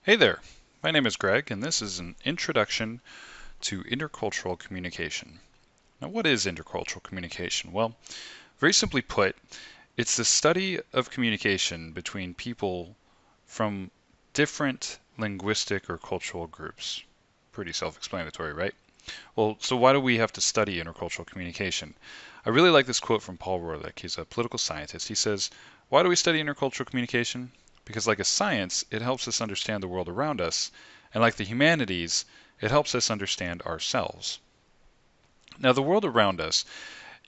Hey there, my name is Greg, and this is an introduction to intercultural communication. Now, what is intercultural communication? Well, very simply put, it's the study of communication between people from different linguistic or cultural groups. Pretty self-explanatory, right? Well, so why do we have to study intercultural communication? I really like this quote from Paul Roerlich. He's a political scientist. He says, "Why do we study intercultural communication? Because, like a science, it helps us understand the world around us, and like the humanities, it helps us understand ourselves." Now, the world around us,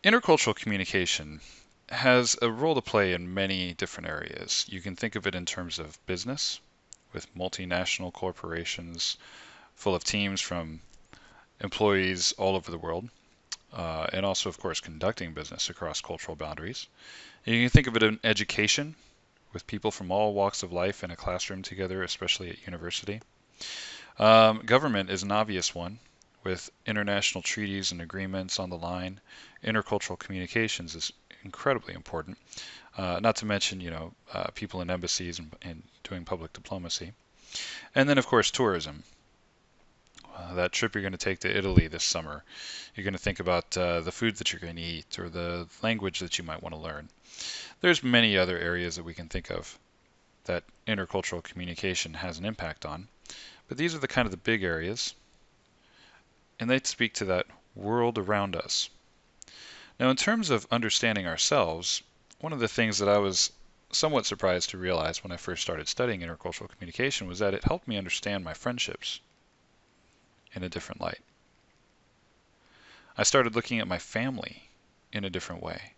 intercultural communication has a role to play in many different areas. You can think of it in terms of business, with multinational corporations full of teams from employees all over the world. And also, of course, conducting business across cultural boundaries. You can think of it in education, with people from all walks of life in a classroom together, especially at university. Government is an obvious one, with international treaties and agreements on the line. Intercultural communications is incredibly important, not to mention, people in embassies and doing public diplomacy. And then, of course, tourism. That trip you're going to take to Italy this summer, you're going to think about the food that you're going to eat or the language that you might want to learn. There's many other areas that we can think of that intercultural communication has an impact on, but these are the kind of the big areas, and they speak to that world around us. Now, in terms of understanding ourselves, one of the things that I was somewhat surprised to realize when I first started studying intercultural communication was that it helped me understand my friendships in a different light. I started looking at my family in a different way,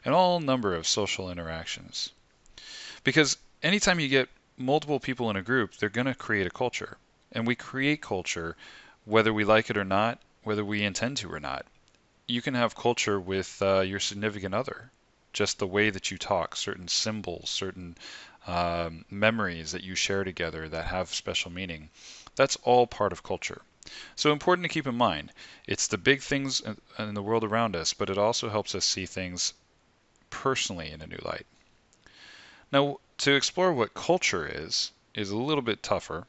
and all number of social interactions. Because anytime you get multiple people in a group, they're going to create a culture. And we create culture whether we like it or not, whether we intend to or not. You can have culture with your significant other. Just the way that you talk, certain symbols, certain memories that you share together that have special meaning. That's all part of culture. So important to keep in mind. It's the big things in the world around us, but it also helps us see things personally in a new light. Now, to explore what culture is a little bit tougher,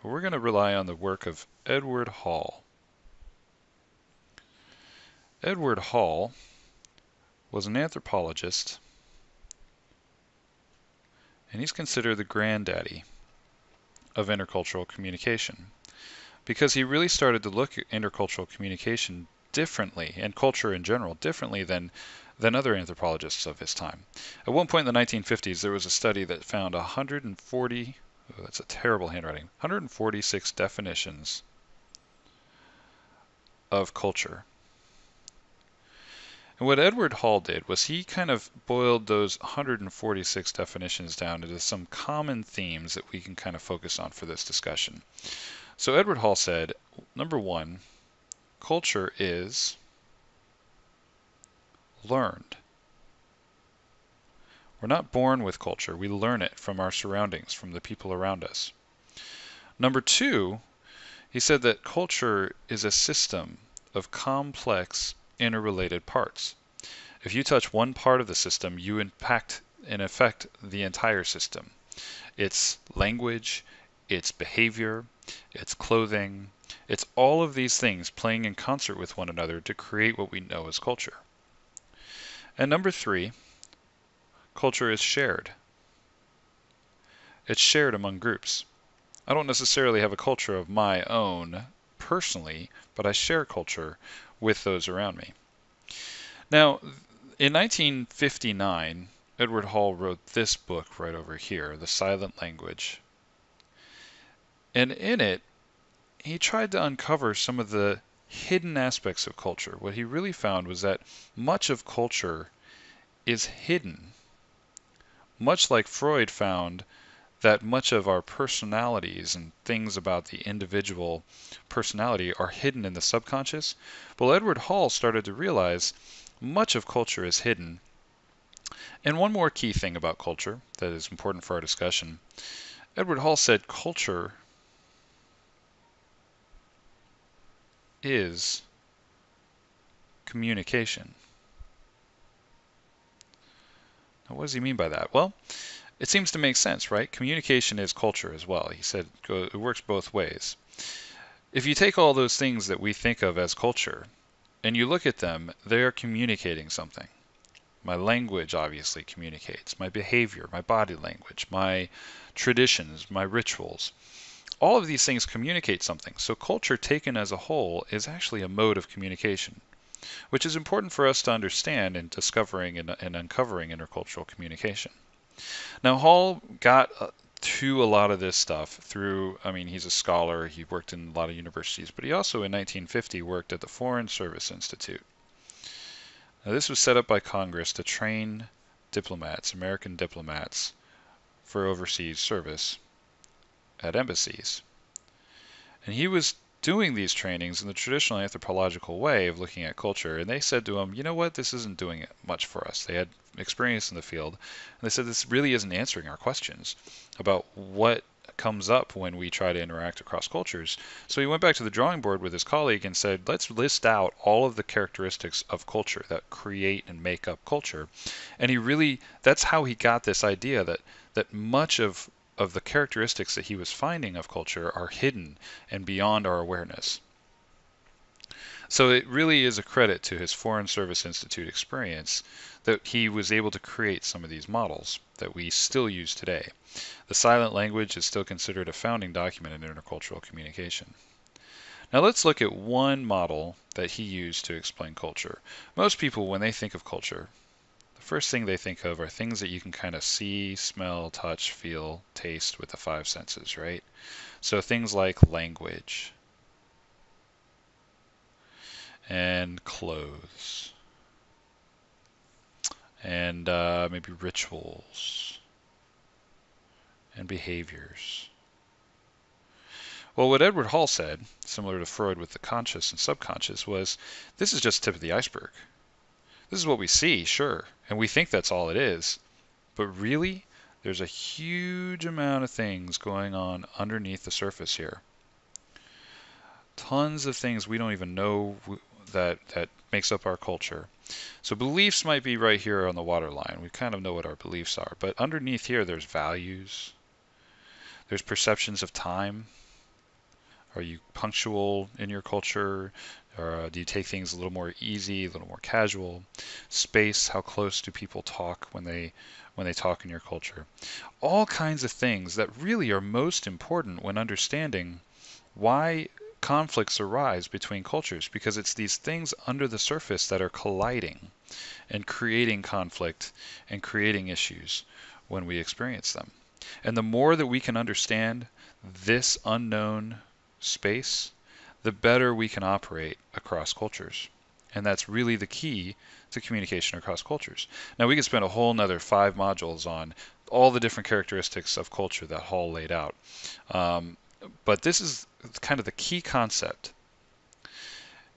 but we're going to rely on the work of Edward Hall. Edward Hall was an anthropologist, and he's considered the granddaddy of intercultural communication because he really started to look at intercultural communication differently, and culture in general differently than other anthropologists of his time. At one point in the 1950s, there was a study that found 140, oh, that's a terrible handwriting, 146 definitions of culture. And what Edward Hall did was he kind of boiled those 146 definitions down into some common themes that we can kind of focus on for this discussion. So Edward Hall said, number one, culture is learned. We're not born with culture. We learn it from our surroundings, from the people around us. Number two, he said that culture is a system of complex, interrelated parts. If you touch one part of the system, you impact and affect the entire system. It's language, it's behavior, it's clothing, it's all of these things playing in concert with one another to create what we know as culture. And number three, culture is shared. It's shared among groups. I don't necessarily have a culture of my own personally, but I share culture with those around me. Now, in 1959, Edward Hall wrote this book right over here, The Silent Language. And in it, he tried to uncover some of the hidden aspects of culture. What he really found was that much of culture is hidden, much like Freud found that much of our personalities and things about the individual personality are hidden in the subconscious. Well, Edward Hall started to realize much of culture is hidden. And one more key thing about culture that is important for our discussion. Edward Hall said culture is communication. Now, what does he mean by that? Well, It seems to make sense, right? Communication is culture as well. He said it works both ways. If you take all those things that we think of as culture and you look at them, they are communicating something. My language obviously communicates. My behavior, my body language, my traditions, my rituals. All of these things communicate something. So culture taken as a whole is actually a mode of communication, which is important for us to understand in discovering and uncovering intercultural communication. Now, Hall got to a lot of this stuff through, I mean, he's a scholar, he worked in a lot of universities, but he also in 1950 worked at the Foreign Service Institute. Now, this was set up by Congress to train diplomats, American diplomats, for overseas service at embassies. And he was doing these trainings in the traditional anthropological way of looking at culture, and they said to him, you know what, this isn't doing it much for us. They had experience in the field, and they said this really isn't answering our questions about what comes up when we try to interact across cultures. So he went back to the drawing board with his colleague and said, let's list out all of the characteristics of culture that create and make up culture. And that's how he got this idea that much of the characteristics that he was finding of culture are hidden and beyond our awareness. So it really is a credit to his Foreign Service Institute experience that he was able to create some of these models that we still use today. The silent language is still considered a founding document in intercultural communication. Now let's look at one model that he used to explain culture. Most people, when they think of culture, the first thing they think of are things that you can kind of see, smell, touch, feel, taste with the five senses, right? So things like language and clothes and maybe rituals and behaviors. Well, what Edward Hall said, similar to Freud with the conscious and subconscious, was this is just the tip of the iceberg. This is what we see, sure, and we think that's all it is. But really, there's a huge amount of things going on underneath the surface here. Tons of things we don't even know that makes up our culture. So beliefs might be right here on the waterline. We kind of know what our beliefs are. But underneath here, there's values. There's perceptions of time. Are you punctual in your culture? Or do you take things a little more easy, a little more casual? Space, how close do people talk when they talk in your culture? All kinds of things that really are most important when understanding why conflicts arise between cultures, because it's these things under the surface that are colliding and creating conflict and creating issues when we experience them. And the more that we can understand this unknown space, the better we can operate across cultures. And that's really the key to communication across cultures. Now we could spend a whole nother 5 modules on all the different characteristics of culture that Hall laid out. But this is kind of the key concept.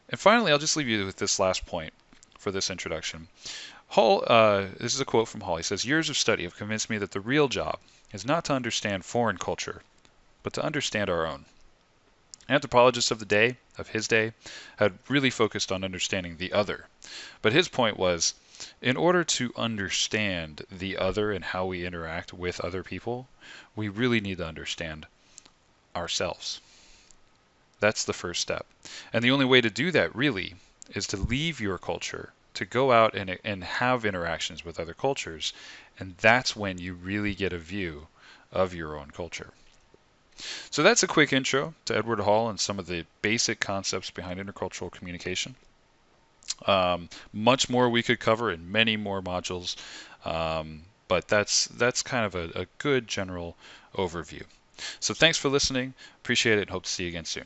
And finally, I'll just leave you with this last point for this introduction. Hall, this is a quote from Hall. He says, "Years of study have convinced me that the real job is not to understand foreign culture, but to understand our own." Anthropologists of his day, had really focused on understanding the other. But his point was, in order to understand the other and how we interact with other people, we really need to understand ourselves. That's the first step. And the only way to do that really is to leave your culture, to go out and have interactions with other cultures, and that's when you really get a view of your own culture. So that's a quick intro to Edward Hall and some of the basic concepts behind intercultural communication. Much more we could cover in many more modules, but that's kind of a good general overview. So thanks for listening. Appreciate it and hope to see you again soon.